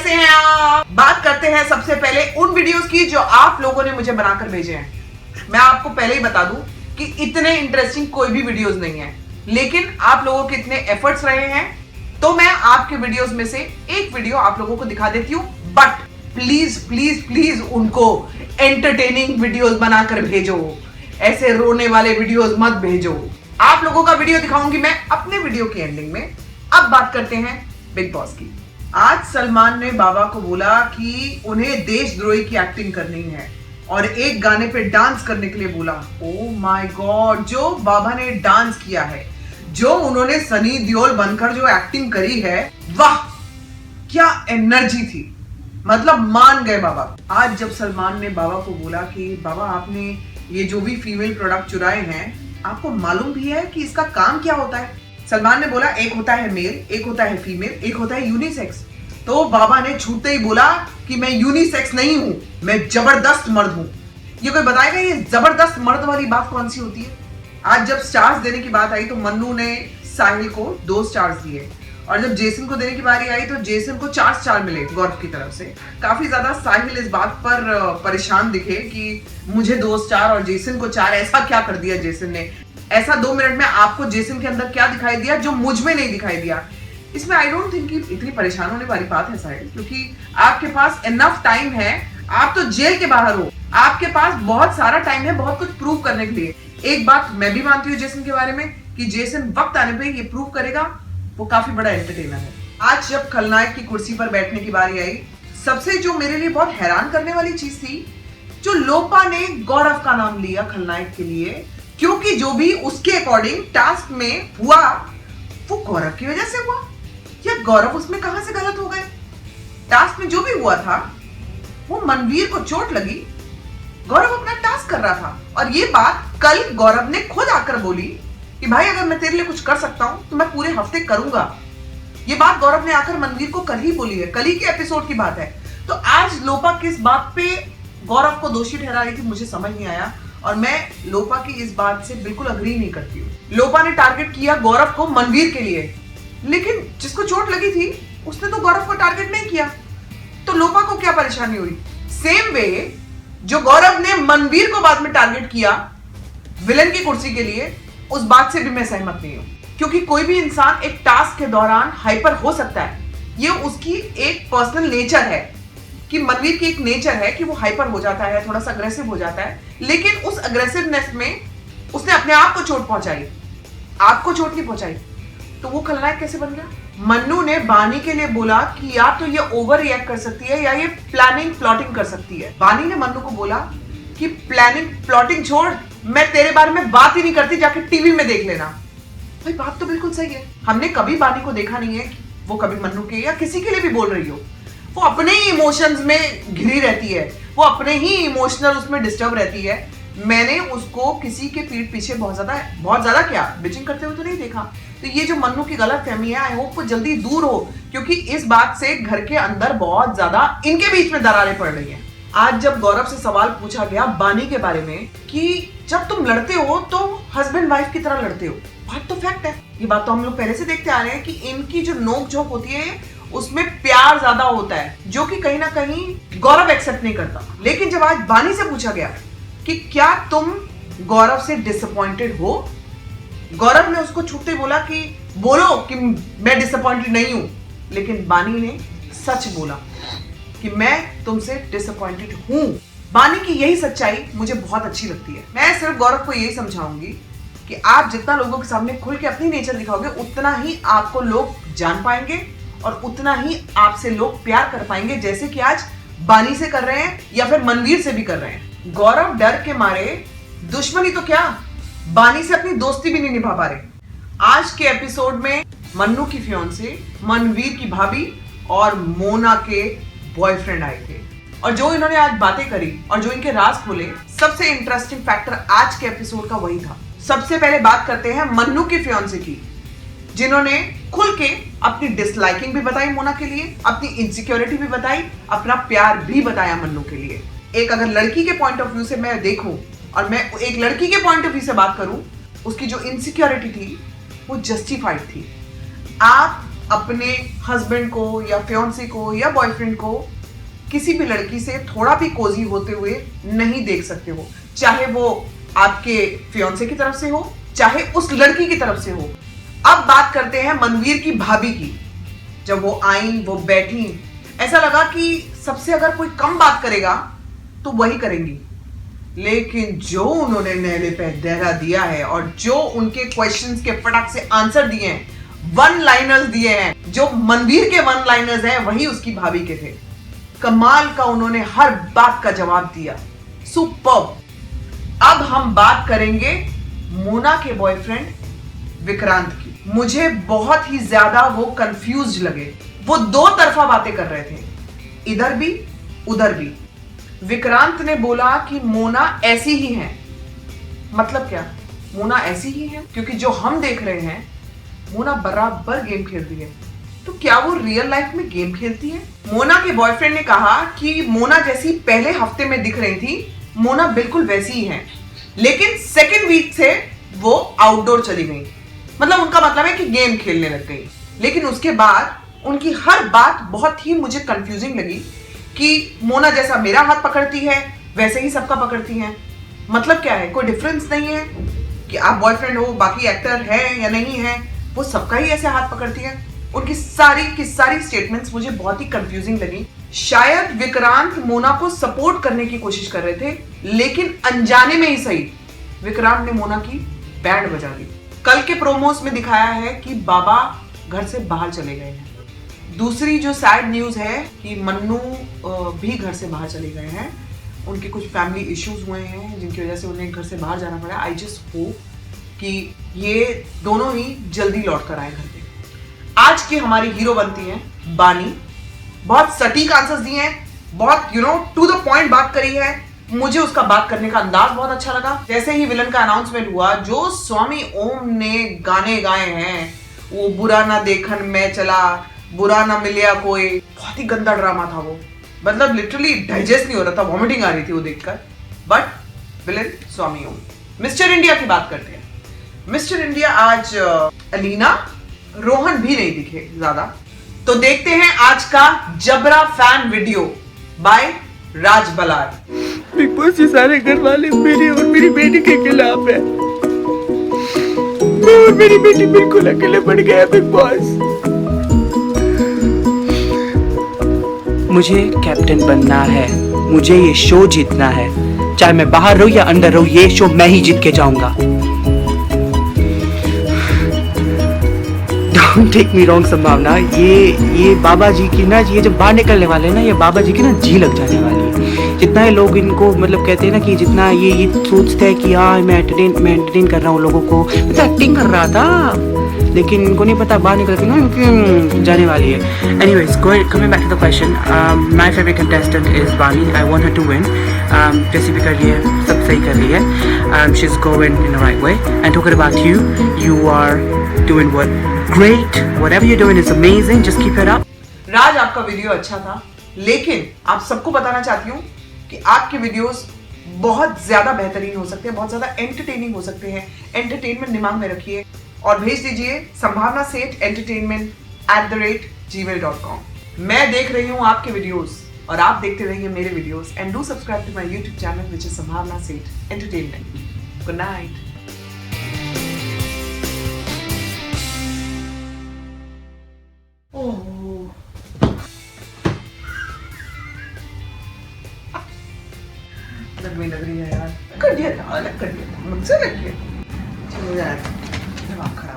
कैसे हैं आप? बात करते हैं सबसे पहले उन वीडियोस की जो आप लोगों ने मुझे बनाकर भेजे हैं। मैं आपको पहले ही बता दूं कि इतने इंटरेस्टिंग कोई भी वीडियोस नहीं है, लेकिन आप लोगों के इतने एफर्ट्स रहे हैं तो मैं आपके वीडियोस में से एक वीडियो आप लोगों को दिखा देती हूं। बट प्लीज प्लीज प्लीज उनको एंटरटेनिंग वीडियोस बनाकर भेजो, ऐसे रोने वाले वीडियोस मत भेजो। आप लोगों का वीडियो दिखाऊंगी मैं अपने वीडियो की एंडिंग में। अब बात करते हैं बिग बॉस की। आज सलमान ने बाबा को बोला कि उन्हें देशद्रोही की एक्टिंग करनी है और एक गाने पे डांस करने के लिए बोला। ओ माय गॉड, जो बाबा ने डांस किया है, जो उन्होंने सनी देओल बनकर जो एक्टिंग करी है, वाह क्या एनर्जी थी, मतलब मान गए बाबा। आज जब सलमान ने बाबा को बोला कि बाबा आपने ये जो भी फीमेल प्रोडक्ट चुराए हैं, आपको मालूम भी है कि इसका काम क्या होता है? सलमान ने बोला एक होता है मेल, एक होता है फीमेल, एक होता है यूनिसेक्स। तो बाबा ने छूटते ही बोला कि मैं यूनिसेक्स नहीं हूं, मैं जबरदस्त मर्द हूं। ये कोई बताएगा ये जबरदस्त मर्द वाली बात कौन सी होती है? आज जब स्टार्स देने की बात आई तो मन्नू ने साहिल को 2 स्टार्स दिए और जब जेसन को देने की बारी आई तो जेसन को 4 स्टार मिले गौरव की तरफ से। काफी ज्यादा साहिल इस बात पर परेशान दिखे कि मुझे 2 स्टार और जेसन को 4, ऐसा क्या कर दिया जेसन ने? ऐसा 2 मिनट में आपको जेसन के अंदर क्या दिखाई दिया जो मुझ में नहीं दिखाई दिया? इसमें आई डोंट थिंक कि इतनी परेशान होने वाली बात है साहिल, क्योंकि आपके पास इनफ टाइम है। आप तो जेल के बाहर हो, आपके पास बहुत सारा टाइम है बहुत कुछ प्रूव करने के लिए। एक बात मैं भी मानती हूँ जेसन के बारे में कि जेसन वक्त आने पे ये प्रूव करेगा वो काफी बड़ा एंटरटेनर है। आज जब खलनायक की कुर्सी पर बैठने की बारी आई, सबसे जो मेरे लिए बहुत हैरान करने वाली चीज थी, जो लोपा ने गौरव का नाम लिया खलनायक के लिए, क्योंकि जो भी उसके अकॉर्डिंग टास्क में हुआ वो गौरव की वजह से हुआ, या गौरव उसमें कहां से गलत हो गए? टास्क में जो भी हुआ था वो मनवीर को चोट लगी, गौरव अपना टास्क कर रहा था और ये बात कल गौरव ने खुद आकर बोली कि भाई अगर मैं तेरे लिए कुछ कर सकता हूं तो मैं पूरे हफ्ते करूंगा। ये बात गौरव ने आकर मनवीर को कल ही बोली है, कल ही के एपिसोड की बात है। तो आज लोपा किस बात पे गौरव को दोषी ठहरा रही थी मुझे समझ नहीं आया और मैं लोपा की इस बात से बिल्कुल अग्री नहीं करती हूँ। लोपा ने टारगेट किया गौरव को मनवीर के लिए, लेकिन जिसको चोट लगी थी उसने तो गौरव को टारगेट नहीं किया, तो लोपा को क्या परेशानी हुई? सेम वे जो गौरव ने मनवीर को बाद में टारगेट किया विलन की कुर्सी के लिए, उस बात से भी मैं सहमत नहीं हूं, क्योंकि कोई भी इंसान एक टास्क के दौरान हाइपर हो सकता है। ये उसकी एक पर्सनल नेचर है कि मनवीर की एक नेचर है कि वो हाइपर हो जाता है, थोड़ा सा अग्रेसिव हो जाता है, लेकिन उस अग्रेसिवनेस में उसने अपने आप को चोट पहुंचाई, आपको चोट नहीं पहुंचाई। तो वो खलनायक कैसे बन गया? मन्नू ने बानी के लिए बोला कि या तो ये ओवर रिएक्ट कर सकती है या ये प्लानिंग प्लॉटिंग कर सकती है। बानी ने मन्नू को बोला कि प्लानिंग प्लॉटिंग छोड़, मैं तेरे बारे में बात ही नहीं करती, जाके टीवी में देख लेना। भाई बात तो बिल्कुल सही है। हमने कभी बानी को देखा नहीं है कि वो कभी मन्नू के या किसी के लिए भी बोल रही हो। वो अपने ही इमोशंस में घिरी रहती है, वो अपने ही इमोशनल उसमें डिस्टर्ब रहती है। मैंने उसको किसी के पीठ पीछे बहुत ज्यादा क्या बिचिंग करते हुए तो नहीं देखा। तो ये जो मन्नू की गलत फहमी है, आई होप वो जल्दी दूर हो, क्योंकि इस बात से घर के अंदर बहुत ज्यादा इनके बीच में दरारें पड़ रही हैं। आज जब गौरव से सवाल पूछा गया बानी के बारे में कि जब तुम लड़ते हो तो हस्बैंड वाइफ की तरह लड़ते हो, बात तो फैक्ट है, ये बात तो हम लोग पहले से देखते आ रहे हैं कि इनकी जो नोक झोंक होती है उसमें प्यार ज्यादा होता है, जो कि कहीं ना कहीं गौरव एक्सेप्ट नहीं करता। लेकिन जब आज बानी से पूछा गया कि क्या तुम गौरव से डिसअपॉइंटेड हो, गौरव ने उसको छूटते बोला कि बोलो कि मैं डिसअपॉइंटेड नहीं हूं, लेकिन बानी ने सच बोला कि मैं तुमसे डिसअपॉइंटेड हूं। बानी की यही सच्चाई मुझे बहुत अच्छी लगती है। मैं सिर्फ गौरव को यही समझाऊंगी कि आप जितना लोगों के सामने खुल के अपनी नेचर दिखाओगे, उतना ही आपको लोग जान पाएंगे और उतना ही आपसे लोग प्यार कर पाएंगे, जैसे कि आज बानी से कर रहे हैं या फिर मनवीर से भी कर रहे हैं। गौरव डर के मारे दुश्मनी तो क्या, बानी से अपनी दोस्ती भी नहीं निभा पा रहे। आज के एपिसोड में मन्नू की फियांसे, मनवीर की भाभी और मोना के बॉयफ्रेंड आए थे और जो इन्होंने आज बातें करी और जो इनके राज खोले, सबसे इंटरेस्टिंग फैक्टर आज के एपिसोड का वही था। सबसे पहले बात करते हैं मन्नू की फियांसे की, जिन्होंने खुल के अपनी डिसलाइकिंग भी बताई मोना के लिए, अपनी इनसिक्योरिटी भी बताई, अपना प्यार भी बताया मन्नू के लिए। एक अगर लड़की के पॉइंट ऑफ व्यू से मैं देखूं और मैं एक लड़की के पॉइंट ऑफ व्यू से बात करूं, उसकी जो इनसिक्योरिटी थी वो जस्टिफाइड थी। आप अपने हस्बैंड को या फियांसे को या बॉयफ्रेंड को किसी भी लड़की से थोड़ा भी कोजी होते हुए नहीं देख सकते हो, चाहे वो आपके फियांसे की तरफ से हो, चाहे उस लड़की की तरफ से हो। अब बात करते हैं मनवीर की भाभी की। जब वो आई, वो बैठी, ऐसा लगा कि सबसे अगर कोई कम बात करेगा तो वही करेंगी, लेकिन जो उन्होंने नहले पे दहरा दिया है और जो उनके क्वेश्चंस के फटाक से आंसर दिए हैं, वन लाइनर्स दिए हैं, जो मनवीर के वन लाइनर्स हैं वही उसकी भाभी के थे। कमाल का उन्होंने हर बात का जवाब दिया, सुपर्ब। अब हम बात करेंगे मोना के बॉयफ्रेंड विक्रांत की। मुझे बहुत ही ज्यादा वो कंफ्यूज लगे। वो दो तरफा बातें कर रहे थे, इधर भी उधर भी। विक्रांत ने बोला कि मोना ऐसी ही है। मतलब क्या? मोना ऐसी ही है? क्योंकि जो हम देख रहे हैं, मोना बराबर गेम खेलती है। तो क्या वो रियल लाइफ में गेम खेलती है? मोना के बॉयफ्रेंड ने कहा कि मोना जैसी पहले हफ्ते में दिख रही थी, मोना बिल्कुल वैसी ही है, लेकिन सेकेंड वीक से वो आउटडोर चली गई। मतलब उनका मतलब है कि गेम खेलने लग गई। लेकिन उसके बाद उनकी हर बात बहुत ही मुझे कंफ्यूजिंग लगी कि मोना जैसा मेरा हाथ पकड़ती है वैसे ही सबका पकड़ती है। मतलब क्या है? कोई डिफरेंस नहीं है कि आप बॉयफ्रेंड हो, बाकी एक्टर है या नहीं है, वो सबका ही ऐसे हाथ पकड़ती है। उनकी सारी की सारी स्टेटमेंट्स मुझे बहुत ही कंफ्यूजिंग लगी। शायद विक्रांत मोना को सपोर्ट करने की कोशिश कर रहे थे, लेकिन अनजाने में ही सही विक्रांत ने मोना की बैंड बजा दी। कल के प्रोमोस में दिखाया है कि बाबा घर से बाहर चले गए हैं। दूसरी जो सैड न्यूज है कि मन्नू भी घर से बाहर चले गए हैं। उनके कुछ फैमिली इश्यूज हुए हैं जिनकी वजह से उन्हें घर से बाहर जाना पड़ा। आई जस्ट होप कि ये दोनों ही जल्दी लौट कर आए घर पे। आज की हमारी हीरो बनती है बानी। बहुत सटीक आंसर्स दिए हैं, बहुत टू द पॉइंट बात करी है। मुझे उसका बात करने का अंदाज बहुत अच्छा लगा। जैसे ही विलन का अनाउंसमेंट हुआ, जो स्वामी ओम ने गाने गाए हैं, वो बुरा ना देखन मैं चला, बुरा ना मिलिया कोई, बहुत ही गंदा ड्रामा था वो। मतलब लिटरली डाइजेस्ट नहीं हो रहा था, वॉमिटिंग आ रही थी वो देखकर। But villain Swami Om. Mister India की बात करते हैं। मिस्टर इंडिया आज अलीना, रोहन भी नहीं दिखे ज्यादा। तो देखते हैं आज का जबरा फैन वीडियो बाय राज बलार। बिग बॉस, ये सारे घर वाले मेरी और मेरी बेटी के खिलाफ है। मैं और मेरी बेटी बिल्कुल अकेले पड़ गए हैं बिग बॉस। मुझे कैप्टन बनना है, मुझे ये शो जीतना है। चाहे मैं बाहर रहूं या अंदर रहूं, ये शो मैं ही जीत के जाऊंगा। Don't take me wrong संभावना, ये बाबा जी की ना, ये जब बाहर निकलने वाले हैं ना, ये बाबा जी की ना जी लग जाने वाली है। जितना ये लोग इनको मतलब कहते हैं ना कि जितना ये सोचते हैं कि हाँ मैं एंटरटेन कर रहा हूँ लोगों को, मैं तो एक्टिंग कर रहा था, लेकिन इनको नहीं पता बाहर निकल के ना इनकी जाने वाली है। Anyways, coming back to the question, my favorite contestant is Bani. I want her to win. जैसे भी कर रही है, सब सही कर रही है। She's going in the right way. And talking about you, you are doing what great. Whatever you're doing is amazing. Just keep it up. राज, आपका वीडियो अच्छा था, लेकिन आप सबको बताना चाहती हूँ कि आपके वीडियोस बहुत ज्यादा बेहतरीन हो सकते हैं, बहुत ज्यादा एंटरटेनिंग हो सकते हैं। एंटरटेनमेंट दिमाग में रखिए और भेज दीजिए संभावना सेठ entertainment@gmail.com। मैं देख रही हूँ आपके वीडियोस और आप देखते रहिए मेरे videos. And do subscribe to my YouTube channel which is Sambhavna Seth entertainment. Good night. लग रही है यार, कर दिया था, अलग कर दिया था, मुझसे लग गया। चलो यार, दिमाग खराब।